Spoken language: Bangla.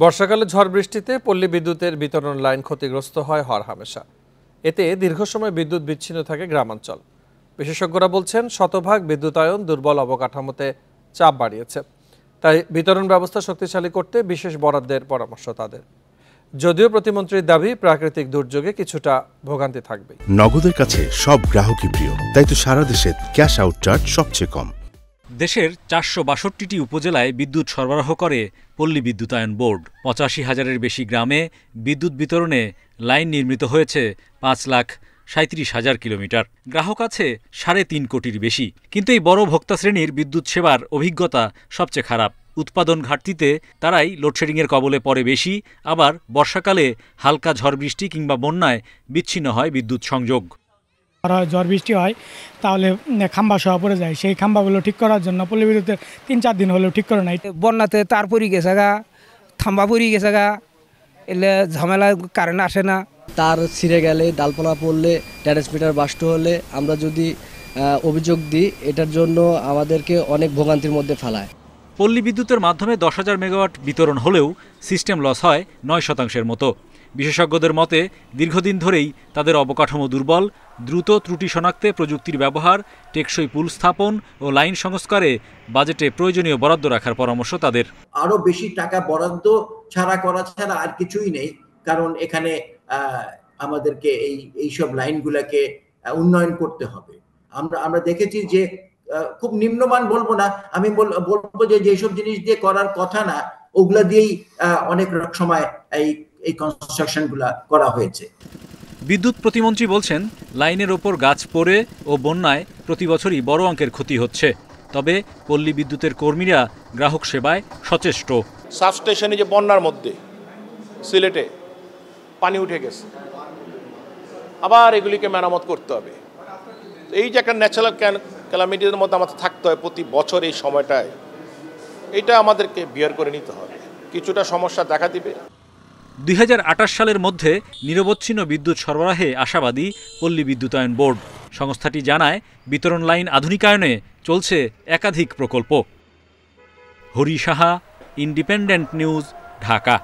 বর্ষাকালে ঝড় বৃষ্টিতে পল্লী বিদ্যুতের বিতরণ লাইন ক্ষতিগ্রস্ত হয় হরহামেশা। এতে দীর্ঘ সময় বিদ্যুৎ বিচ্ছিন্ন থাকে গ্রামাঞ্চল। বিশেষজ্ঞরা বলছেন শতভাগ বিদ্যুতায়ন দুর্বল অবকাঠামোতে চাপ বাড়িয়েছে। তাই বিতরণ ব্যবস্থা শক্তিশালী করতে বিশেষ বরাদ্দের পরামর্শ তাদের। যদিও প্রতিমন্ত্রীর দাবি প্রাকৃতিক দুর্যোগে কিছুটা ভোগান্তি থাকবে। নগদের কাছে সব গ্রাহকই প্রিয়, তাই তো সারা দেশে ক্যাশ আউট চার্জ সবচেয়ে কম। দেশের ৪৬২টি উপজেলায় বিদ্যুৎ সরবরাহ করে পল্লী বিদ্যুতায়ন বোর্ড। ৮৫,০০০-এর বেশি গ্রামে বিদ্যুৎ বিতরণে লাইন নির্মিত হয়েছে ৫,৩৭,০০০ কিলোমিটার। গ্রাহক আছে ৩.৫ কোটির বেশি। কিন্তু এই বড় ভোক্তা শ্রেণীর বিদ্যুৎ সেবার অভিজ্ঞতা সবচেয়ে খারাপ। উৎপাদন ঘাটতিতে তারাই লোডশেডিংয়ের কবলে পড়ে বেশি, আবার বর্ষাকালে হালকা ঝড় বৃষ্টি কিংবা বন্যায় বিচ্ছিন্ন হয় বিদ্যুৎ সংযোগ। ঝড় বৃষ্টি হয় তাহলে খাম্বা সহ পড়ে যায়, সেই খাম্বাগুলো ঠিক করার জন্য পল্লী বিদ্যুতের ৩-৪ দিন হলেও ঠিক করে নাই। বন্যাতে তার পরি গেছে গা, থাম্বা পরি গেছে গা, এলে ঝামেলা কারেন্ট আসে না। তার ছিঁড়ে গেলে, ডালপালা পড়লে, ট্রান্সমিটার বাস্ট হলে আমরা যদি অভিযোগ দিই, এটার জন্য আমাদেরকে অনেক ভোগান্তির মধ্যে ফেলায়। পল্লী বিদ্যুতের মাধ্যমে ১০,০০০ মেগাওয়াট বিতরণ হলেও সিস্টেম লস হয় ৯% মতো। বিশেষজ্ঞদের মতে দীর্ঘদিন ধরেই তাদের অবকাঠামো দুর্বল। দ্রুত ত্রুটি শনাক্তে প্রযুক্তির ব্যবহার, টেকসই পুল স্থাপন ও লাইন সংস্কারে বাজেটে প্রয়োজনীয় বরাদ্দ রাখার পরামর্শ তাদের। আরো বেশি টাকা বরাদ্দ করা ছাড়া আর কিছুই নেই, কারণ এখানে আমাদেরকে এইসব লাইনগুলোকে উন্নয়ন করতে হবে। আমরা দেখেছি যে খুব নিম্নমান বলবো না, আমি বলবো যে যেসব জিনিস দিয়ে করার কথা না, ওগুলা দিয়েই অনেক সময় এই কনস্ট্রাকশন গুলা করা হয়েছে। বিদ্যুৎ প্রতিমন্ত্রী বলছেন, লাইনের ওপর গাছ পড়ে ও বন্যায় প্রতি বছরই বড় অঙ্কের ক্ষতি হচ্ছে। তবে পল্লী বিদ্যুতের কর্মীরা গ্রাহক সেবায় সচেষ্ট। সাবস্টেশনে যে বন্যার মধ্যে সিলেটে পানি উঠে গেছে, আবার এগুলিকে মেরামত করতে হবে। এই যে একটা ন্যাচারাল ক্যালামিটির মধ্যে আমাদের থাকতে হয় প্রতি বছর এই সময়টায়, এটা আমাদেরকে বিয়ার করে নিতে হবে। কিছুটা সমস্যা দেখা দিবে। ২০২৮ সালের মধ্যে নিরবচ্ছিন্ন বিদ্যুৎ সরবরাহে আশাবাদী পল্লী বিদ্যুতায়ন বোর্ড। সংস্থাটি জানায়, বিতরণ লাইন আধুনিকায়নে চলছে একাধিক প্রকল্প। Hari Saha, independent news, Dhaka.